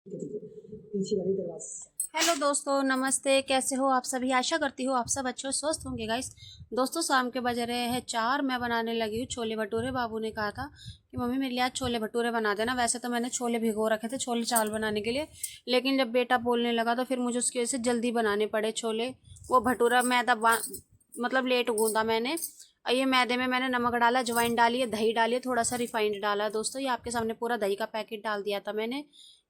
पीछे वाले दरवाजे से। हेलो दोस्तों, नमस्ते। कैसे हो आप सभी? आशा करती हूँ आप सब अच्छे और स्वस्थ होंगे गाइस। दोस्तों, शाम के बज रहे हैं 4। मैं बनाने लगी हूँ छोले भटूरे। बाबू ने कहा था कि मम्मी मेरे लिए आज छोले भटूरे बना देना। वैसे तो मैंने छोले भिगो रखे थे छोले चावल बनाने के लिए, लेकिन जब बेटा बोलने लगा तो फिर मुझे उसकी वजह से जल्दी बनाने पड़े छोले। वो भटूरा मैदा मतलब लेट गूंदा मैंने। और ये मैदे में मैंने नमक डाला, अजवाइन डाली है, दही डाली है, थोड़ा सा रिफाइंड डाला है। दोस्तों, ये आपके सामने पूरा दही का पैकेट डाल दिया था मैंने,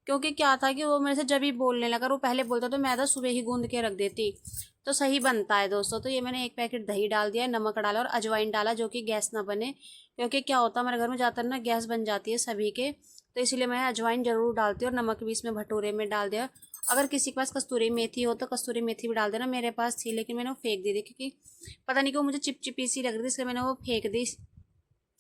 क्योंकि क्या था कि वो मेरे से जब ही बोलने लगा, वो पहले बोलता तो मैदा सुबह ही गूंद के रख देती तो सही बनता है। दोस्तों, तो ये मैंने एक पैकेट दही डाल दिया है, नमक डाला और अजवाइन डाला, जो कि गैस ना बने। क्योंकि क्या होता है, हमारे घर में ज़्यादातर ना गैस बन जाती है सभी के, तो इसलिए मैं अजवाइन जरूर डालती हूँ और नमक भी इसमें भटूरे में डाल दिया। अगर किसी के पास कस्तूरी मेथी हो तो कस्तूरी मेथी भी डाल देना। मेरे पास थी लेकिन मैंने वो फेंक दी थी, क्योंकि पता नहीं क्यों मुझे चिपचिपी सी लग रही थी, इसलिए मैंने वो फेंक दी।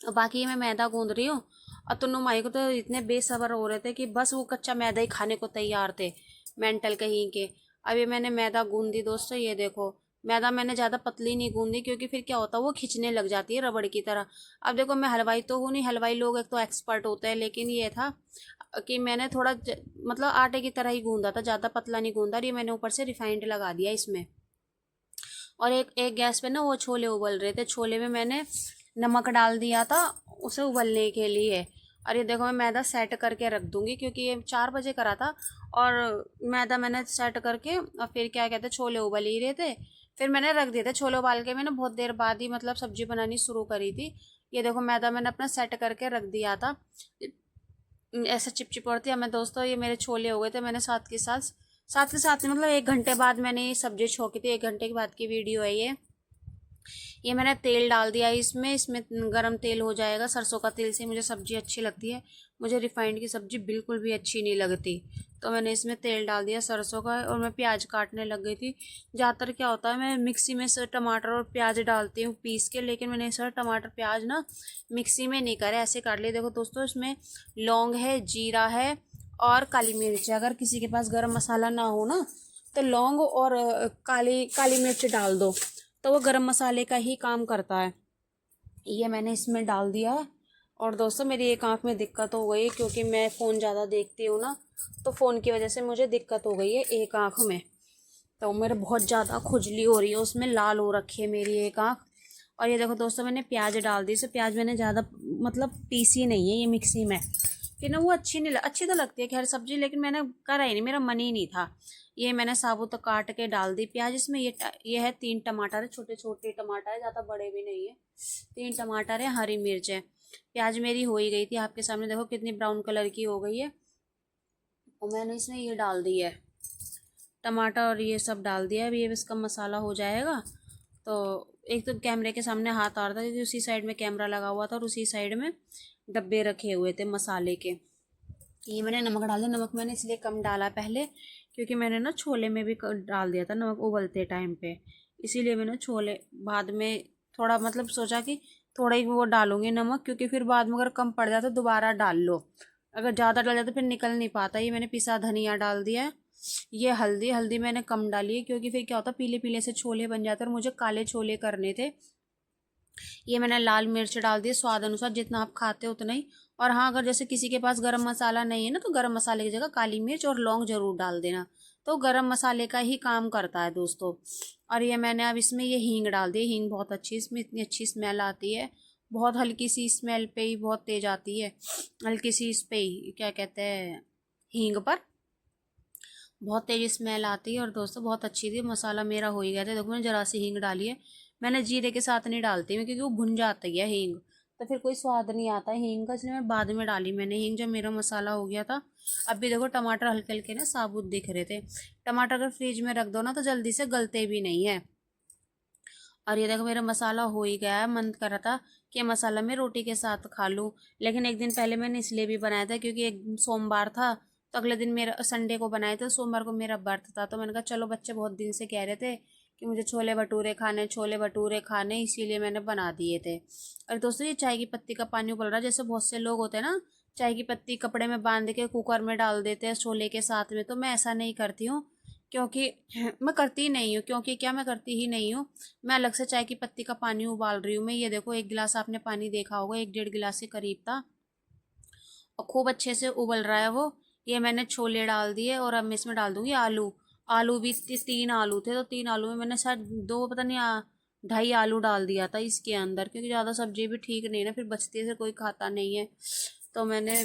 और बाकी मैं मैदा गूंद रही हूँ। और तुन्नू माई को तो इतने बेसब्र हो रहे थे कि बस वो कच्चा मैदा ही खाने को तैयार थे, मेंटल कहीं के। अब ये मैंने मैदा गूंदी दोस्तों, ये देखो। मैदा मैंने ज़्यादा पतली नहीं गूंदी, क्योंकि फिर क्या होता है वो खिंचने लग जाती है रबड़ की तरह। अब देखो, मैं हलवाई तो हूँ नहीं, हलवाई लोग एक तो एक्सपर्ट होते हैं, लेकिन ये था कि मैंने थोड़ा मतलब आटे की तरह ही गूंदा था, ज़्यादा पतला नहीं गूंदा। और ये मैंने ऊपर से रिफाइंड लगा दिया इसमें। और एक एक गैस पे ना वो छोले उबल रहे थे, छोले में मैंने नमक डाल दिया था उसे उबलने के लिए। और ये देखो, मैं मैदा सेट करके रख दूंगी, क्योंकि ये 4 बजे करा था। और मैदा मैंने सेट करके, और फिर क्या कहते हैं, छोले उबल ही रहे थे, फिर मैंने रख दिए थे छोले उबाल के। मैंने बहुत देर बाद ही मतलब सब्जी बनानी शुरू करी थी। ये देखो, मैदा मैंने अपना सेट करके रख दिया था, ऐसा चिपचिप पड़ती है। मैं दोस्तों, ये मेरे छोले हो गए थे। मैंने साथ के साथ मतलब 1 घंटे बाद मैंने ये सब्जी छोकी थी। 1 घंटे के बाद की वीडियो है ये मैंने तेल डाल दिया इसमें। इसमें गरम तेल हो जाएगा, सरसों का तेल से मुझे सब्जी अच्छी लगती है। मुझे रिफाइंड की सब्जी बिल्कुल भी अच्छी नहीं लगती। तो मैंने इसमें तेल डाल दिया सरसों का, और मैं प्याज काटने लग गई थी। ज़्यादातर क्या होता है, मैं मिक्सी में से टमाटर और प्याज डालती हूँ पीस के, लेकिन मैंने सर टमाटर प्याज ना मिक्सी में नहीं करे, ऐसे काट लिए। देखो दोस्तों, इसमें लौंग है, जीरा है और काली मिर्च है। अगर किसी के पास गरम मसाला ना हो ना, तो लौंग और काली काली मिर्च डाल दो, तो वो गरम मसाले का ही काम करता है। ये मैंने इसमें डाल दिया है। और दोस्तों, मेरी एक आंख में दिक्कत हो गई, क्योंकि मैं फ़ोन ज़्यादा देखती हूँ ना, तो फ़ोन की वजह से मुझे दिक्कत हो गई है एक आंख में। तो मेरे बहुत ज़्यादा खुजली हो रही है, उसमें लाल हो रखी है मेरी एक आंख। और ये देखो दोस्तों, मैंने प्याज डाल दी। इसे प्याज मैंने ज़्यादा मतलब पीसी नहीं है ये मिक्सी में, फिर ना वो अच्छी तो लगती है खैर सब्जी, लेकिन मैंने करा ही नहीं, मेरा मन ही नहीं था। ये मैंने साबुत काट के डाल दी प्याज इसमें। ये है 3 टमाटर है, छोटे छोटे टमाटर है, ज़्यादा बड़े भी नहीं है। 3 टमाटर है, हरी मिर्च है। प्याज मेरी हो ही गई थी आपके सामने, देखो कितनी ब्राउन कलर की हो गई है। और मैंने इसमें ये डाल दी है टमाटर, और ये सब डाल दिया है। अभी ये इसका मसाला हो जाएगा। तो एक तो कैमरे के सामने हाथ आ रहा था, क्योंकि उसी साइड में कैमरा लगा हुआ था और उसी साइड में डब्बे रखे हुए थे मसाले के। ये मैंने नमक डाल दिया। नमक मैंने इसलिए कम डाला पहले, क्योंकि मैंने ना छोले में भी डाल दिया था नमक उबलते टाइम पे, इसीलिए मैंने छोले बाद में थोड़ा मतलब सोचा कि थोड़ा ही वो डालूंगी नमक, क्योंकि फिर बाद में अगर कम पड़ जाए तो दोबारा डाल लो। अगर ज़्यादा डाल जाए तो फिर निकल नहीं पाता। ये मैंने पिसा धनिया डाल दिया है। ये हल्दी हल्दी मैंने कम डाली है, क्योंकि फिर क्या होता है, पीले पीले से छोले बन जाते हैं और मुझे काले छोले करने थे। ये मैंने लाल मिर्च डाल दी स्वाद अनुसार, जितना आप खाते हो उतना ही। और हाँ, अगर जैसे किसी के पास गरम मसाला नहीं है ना, तो गरम मसाले की जगह काली मिर्च और लौंग जरूर डाल देना, तो गरम मसाले का ही काम करता है दोस्तों। और ये मैंने अब इसमें ये हींग डाल दी। हींग बहुत अच्छी, इसमें इतनी अच्छी स्मेल आती है। बहुत हल्की सी स्मेल पे ही बहुत तेज आती है, हल्की सी इस पे ही क्या कहते हैं, हींग पर बहुत तेज़ स्मेल आती है। और दोस्तों, बहुत अच्छी थी। मसाला मेरा हो ही गया था। देखो, मैंने जरा सी हींग डाली है। मैंने जीरे के साथ नहीं डालती मैं, क्योंकि वो भुन जाती है हींग, तो फिर कोई स्वाद नहीं आता है हींग का, इसलिए मैं बाद में डाली मैंने हींग, जब मेरा मसाला हो गया था। अब भी देखो, टमाटर हल्के हल्के ना साबुत दिख रहे थे। टमाटर अगर फ्रिज में रख दो ना, तो जल्दी से गलते भी नहीं है। और ये देखो, मेरा मसाला हो ही गया है। मन कर रहा था कि मसाला मैं रोटी के साथ खा लूँ, लेकिन एक दिन पहले मैंने इसलिए भी बनाया था, क्योंकि एक सोमवार था, तो अगले दिन मेरा संडे को बनाए थे, सोमवार को मेरा बर्थ था। तो मैंने कहा चलो, बच्चे बहुत दिन से कह रहे थे कि मुझे छोले भटूरे खाने, छोले भटूरे खाने, इसीलिए मैंने बना दिए थे। और दोस्तों, ये चाय की पत्ती का पानी उबल रहा है। जैसे बहुत से लोग होते हैं ना, चाय की पत्ती कपड़े में बांध के कुकर में डाल देते हैं छोले के साथ में, तो मैं ऐसा नहीं करती हूँ, क्योंकि मैं करती ही नहीं हूँ। क्योंकि क्या, मैं करती ही नहीं हूँ। मैं अलग से चाय की पत्ती का पानी उबाल रही हूँ। मैं ये देखो, 1 गिलास आपने पानी देखा होगा, 1 डेढ़ गिलास के करीब था, और खूब अच्छे से उबल रहा है वो। ये मैंने छोले डाल दिए और अब मैं इसमें डाल दूंगी आलू। आलू भी 3 आलू थे, तो 3 आलू में मैंने शायद दो, पता नहीं, 2.5 आलू डाल दिया था इसके अंदर, क्योंकि ज़्यादा सब्जी भी ठीक नहीं है ना, फिर बचती है, फिर कोई खाता नहीं है। तो मैंने,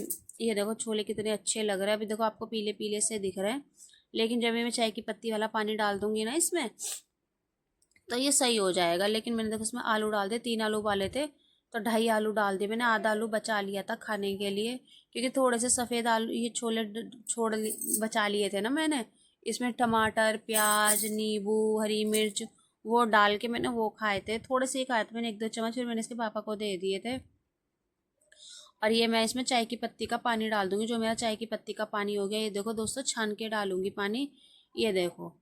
ये देखो छोले कितने अच्छे लग रहे हैं, अभी देखो आपको पीले पीले से दिख रहे हैं, लेकिन जब मैं चाय की पत्ती वाला पानी डाल दूंगी ना इसमें, तो ये सही हो जाएगा। लेकिन मैंने देखो इसमें आलू डाल दिए, 3 आलू वाले थे तो 2.5 आलू डाल दिए मैंने, आधा आलू बचा लिया था खाने के लिए, क्योंकि थोड़े से सफ़ेद आलू ये छोले बचा लिए थे ना मैंने। इसमें टमाटर, प्याज, नींबू, हरी मिर्च वो डाल के मैंने वो खाए थे, थोड़े से ही खाए थे मैंने, 1-2 चम्मच, फिर मैंने इसके पापा को दे दिए थे। और ये मैं इसमें चाय की पत्ती का पानी डाल दूंगी, जो मेरा चाय की पत्ती का पानी हो गया, ये देखो दोस्तों छान के डालूंगी पानी, ये देखो।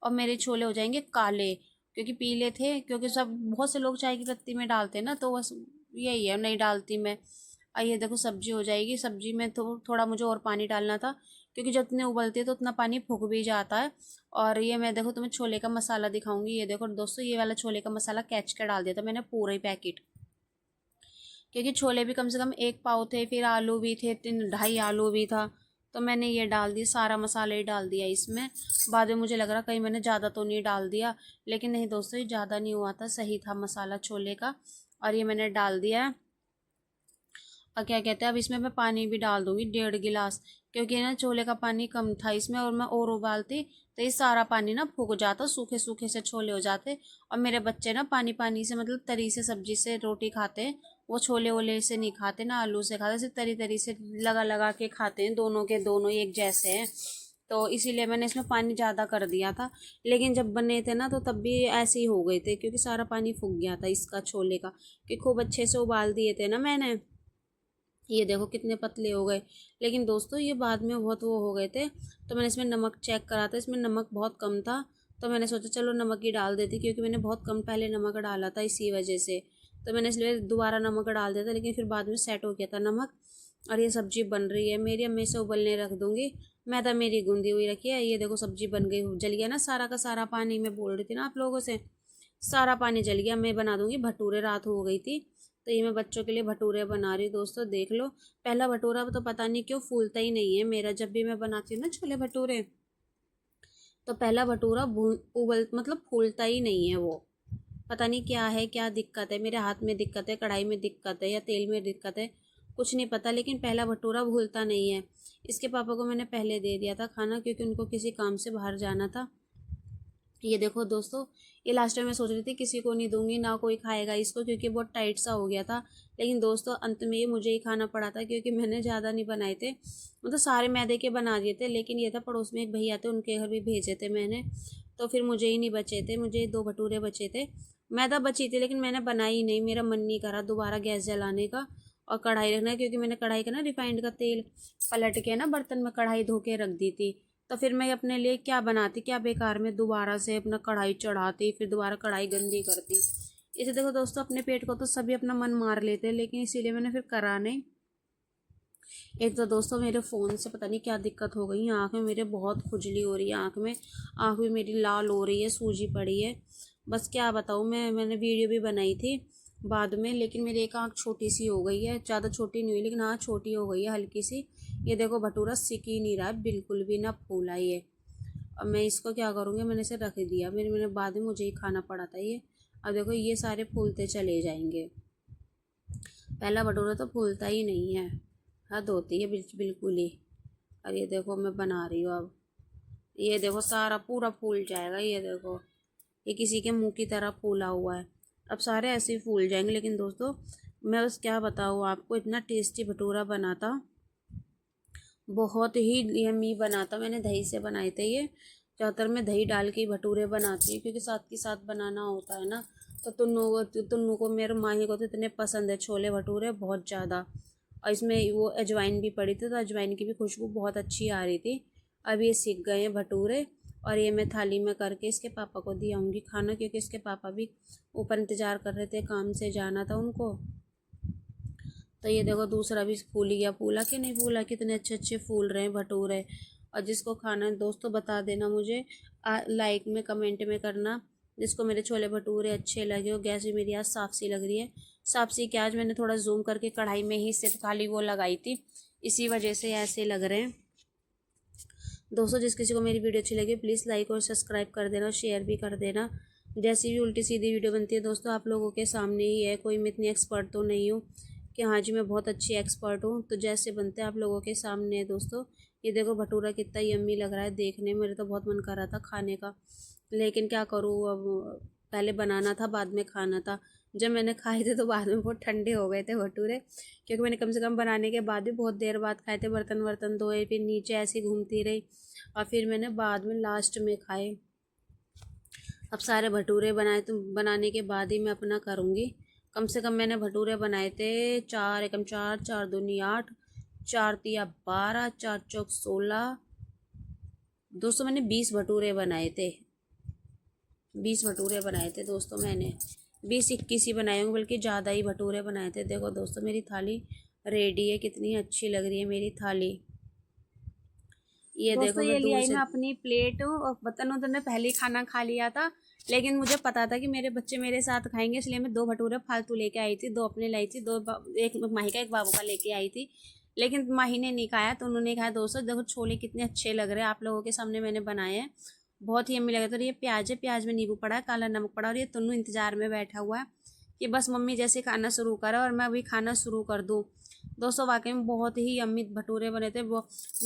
और मेरे छोले हो जाएंगे काले, क्योंकि पीले थे, क्योंकि सब बहुत से लोग चाय की पत्ती में डालते हैं ना, तो बस यही है, नहीं डालती मैं। और ये देखो सब्जी हो जाएगी, सब्जी में थोड़ा मुझे और पानी डालना था, क्योंकि जितने उबलती है तो उतना पानी फूक भी जाता है। और ये मैं देखो तुम्हें छोले का मसाला दिखाऊंगी, ये देखो दोस्तों, ये वाला छोले का मसाला कैच के डाल दिया था मैंने पूरा ही पैकेट, क्योंकि छोले भी कम से कम 1 पाव थे, फिर आलू भी थे 2.5 आलू भी था, तो मैंने ये डाल दी, सारा मसाला ही डाल दिया इसमें। बाद में मुझे लग रहा कहीं मैंने ज़्यादा तो नहीं डाल दिया, लेकिन नहीं दोस्तों, ये ज़्यादा नहीं हुआ था, सही था मसाला छोले का। और ये मैंने डाल दिया। और क्या कहते हैं, अब इसमें मैं पानी भी डाल दूंगी 1.5 गिलास, क्योंकि ना छोले का पानी कम था इसमें, और मैं और उबालती तो ये सारा पानी ना फूक जाता, सूखे सूखे से छोले हो जाते। और मेरे बच्चे ना पानी पानी से, मतलब तरी से सब्जी से रोटी खाते हैं, वो छोले वोले से नहीं खाते ना, आलू से खाते, सिर्फ तरी तरी से लगा लगा के खाते हैं, दोनों के दोनों एक जैसे हैं। तो इसीलिए मैंने इसमें पानी ज़्यादा कर दिया था, लेकिन जब बने थे ना तो तब भी ऐसे ही हो गए थे, क्योंकि सारा पानी फूक गया था इसका छोले का, कि खूब अच्छे से उबाल दिए थे ना मैंने। ये देखो कितने पतले हो गए, लेकिन दोस्तों ये बाद में बहुत वो हो गए थे, तो मैंने इसमें नमक चेक करा था, इसमें नमक बहुत कम था, तो मैंने सोचा चलो नमक ही डाल देती, क्योंकि मैंने बहुत कम पहले नमक डाला था इसी वजह से, तो मैंने इसलिए दोबारा नमक डाल दिया था, लेकिन फिर बाद में सेट हो गया था नमक। और ये सब्जी बन रही है मेरी, अब मैं इसे उबलने रख दूँगी, मैदा मेरी गूंदी हुई रखी है, ये देखो सब्जी बन गई, जल गया ना सारा का सारा पानी, मैं बोल रही थी ना आप लोगों से, सारा पानी जल गया। मैं बना दूंगी भटूरे, रात हो गई थी, तो ये मैं बच्चों के लिए भटूरे बना रही हूँ दोस्तों, देख लो। पहला भटूरा तो पता नहीं क्यों फूलता ही नहीं है मेरा, जब भी मैं बनाती हूँ ना छोले भटूरे, तो पहला भटूरा उबल मतलब फूलता ही नहीं है वो, पता नहीं क्या है, क्या दिक्कत है, मेरे हाथ में दिक्कत है, कढ़ाई में दिक्कत है, या तेल में दिक्कत है, कुछ नहीं पता, लेकिन पहला भटूरा भूलता नहीं है। इसके पापा को मैंने पहले दे दिया था खाना, क्योंकि उनको किसी काम से बाहर जाना था। ये देखो दोस्तों, ये लास्ट टाइम मैं सोच रही थी किसी को नहीं दूंगी, ना कोई खाएगा इसको, क्योंकि बहुत टाइट सा हो गया था, लेकिन दोस्तों अंत में ये मुझे ही खाना पड़ा था, क्योंकि मैंने ज़्यादा नहीं बनाए थे, मतलब सारे मैदे के बना दिए थे, लेकिन ये था पड़ोस में एक भैया थे, उनके घर भी भेजे थे मैंने, तो फिर मुझे ही नहीं बचे थे, मुझे 2 भटूरे बचे थे, मैदा बची थी, लेकिन मैंने बनाई नहीं, मेरा मन नहीं करा दोबारा गैस जलाने का और कढ़ाई रखना, क्योंकि मैंने कढ़ाई का ना रिफाइंड का तेल पलट के ना बर्तन में कढ़ाई धो के रख दी थी, तो फिर मैं अपने लिए क्या बनाती, क्या बेकार में दोबारा से अपना कढ़ाई चढ़ाती, फिर दोबारा कढ़ाई गंदी करती। इसे देखो दोस्तों, अपने पेट को तो सभी अपना मन मार लेते हैं, लेकिन इसीलिए मैंने फिर करा नहीं। एक तो दोस्तों मेरे फ़ोन से पता नहीं क्या दिक्कत हो गई, आँख में मेरे बहुत खुजली हो रही है, आँख भी मेरी लाल हो रही है, सूजी पड़ी है, बस क्या बताऊँ। मैंने वीडियो भी बनाई थी बाद में, लेकिन मेरी एक आँख छोटी सी हो गई है, ज़्यादा छोटी नहीं हुई, लेकिन हाँ छोटी हो गई है हल्की सी। ये देखो भटूरा सिक ही नहीं रहा है बिल्कुल भी, ना फूला ये। अब मैं इसको क्या करूँगी, मैंने इसे रख दिया, मैंने बाद में मुझे ही खाना पड़ा था ये। अब देखो ये सारे फूलते चले जाएंगे, पहला भटूरा तो फूलता ही नहीं है, हद होती है बिल्कुल ही। और ये देखो मैं बना रही हूँ अब, ये देखो सारा पूरा फूल जाएगा, ये देखो ये किसी के मुंह की तरह फूला हुआ है, अब सारे ऐसे ही फूल जाएंगे। लेकिन दोस्तों मैं बस क्या बताऊँ आपको, इतना टेस्टी भटूरा बना था, बहुत ही यम्मी बना था, मैंने दही से बनाए थे ये, ज़्यादातर मैं दही डाल के ही भटूरे बनाती हूँ, क्योंकि साथ के साथ बनाना होता है ना। तो तुन्नू को मेरे माही को तो इतने पसंद है छोले भटूरे, बहुत ज़्यादा। और इसमें वो अजवाइन भी पड़ी थी, तो अजवाइन की भी खुशबू बहुत अच्छी आ रही थी। अब ये सीख गए हैं भटूरे, और ये मैं थाली में करके इसके पापा को दी आऊँगी खाना, क्योंकि इसके पापा भी ऊपर इंतज़ार कर रहे थे, काम से जाना था उनको। तो ये देखो दूसरा भी फूल गया, फूला कि नहीं फूला, कितने अच्छे अच्छे फूल रहे हैं भटूरे। और जिसको खाना है दोस्तों बता देना मुझे, लाइक में कमेंट में करना, जिसको मेरे छोले भटूरे अच्छे लगे हो। गैस भी मेरी आज साफ सी लग रही है, साफ सी क्या, आज मैंने थोड़ा जूम करके कढ़ाई में ही सिर्फ खाली वो लगाई थी, इसी वजह से ऐसे लग रहे हैं। दोस्तों जिस किसी को मेरी वीडियो अच्छी लगी प्लीज़ लाइक और सब्सक्राइब कर देना और शेयर भी कर देना। जैसी भी उल्टी सीधी वीडियो बनती है दोस्तों आप लोगों के सामने ही है, कोई मैं इतनी एक्सपर्ट तो नहीं हूँ कि हाँ जी मैं बहुत अच्छी एक्सपर्ट हूँ। तो जैसे बनते हैं आप लोगों के सामने है दोस्तों। ये देखो भटूरा कितना यम्मी लग रहा है देखने में, मेरे तो बहुत मन कर रहा था खाने का, लेकिन क्या करूँ अब, पहले बनाना था बाद में खाना था। जब मैंने खाए थे तो बाद में बहुत ठंडे हो गए थे भटूरे, क्योंकि मैंने कम से कम बनाने के बाद भी बहुत देर बाद खाए थे, बर्तन वर्तन धोए, फिर नीचे ऐसे घूमती रही और फिर मैंने बाद में लास्ट में खाए। अब सारे भटूरे बनाए तो बनाने के बाद ही मैं अपना करूँगी। कम से कम मैंने भटूरे बनाए थे 4 एकम 4, 4 दूनी 8, 4 तिया 12, 4 चौक 16, दोस्तों मैंने 20 भटूरे बनाए थे। 20 भटूरे बनाए थे दोस्तों मैंने, 20-21 ही बनाए होंगे, बल्कि ज़्यादा ही भटूरे बनाए थे। देखो दोस्तों मेरी थाली रेडी है, कितनी अच्छी लग रही है मेरी थाली। ये दोस्तों देखो ये मैं ले दूर आई से, मैं अपनी प्लेट, और बर्तन उधर ने पहले ही खाना खा लिया था, लेकिन मुझे पता था कि मेरे बच्चे मेरे साथ खाएंगे, इसलिए मैं 2 भटूरे फालतू लेके आई थी, 2 अपने लाई थी, एक माही का एक बाबू का लेके आई थी। लेकिन माही ने नहीं खाया तो उन्होंने खाया। दोस्तों देखो छोले कितने अच्छे लग रहे हैं, आप लोगों के सामने मैंने बनाए हैं, बहुत ही यम्मी लग रहे थे। और ये प्याज है, प्याज में नींबू पड़ा है, काला नमक पड़ा, और ये तुन्नू इंतजार में बैठा हुआ है कि बस मम्मी जैसे खाना शुरू करे और मैं अभी खाना शुरू कर दूँ। दोस्तों वाकई में बहुत ही यम्मी भटूरे बने थे। वो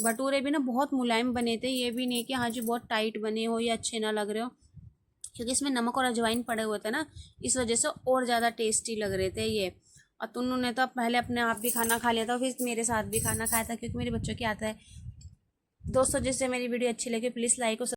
भटूरे भी ना बहुत मुलायम बने थे, ये भी नहीं कि हाँ जी बहुत टाइट बने हो या अच्छे ना लग रहे हो, क्योंकि इसमें नमक और अजवाइन पड़े हुए थे ना, इस वजह से और ज़्यादा टेस्टी लग रहे थे ये। और तुन्नू ने तो पहले अपने आप भी खाना खा लिया था, फिर मेरे साथ भी खाना खाया था, क्योंकि मेरे बच्चों की आता है। दोस्तों जिससे मेरी वीडियो अच्छी लगी प्लीज़ लाइक और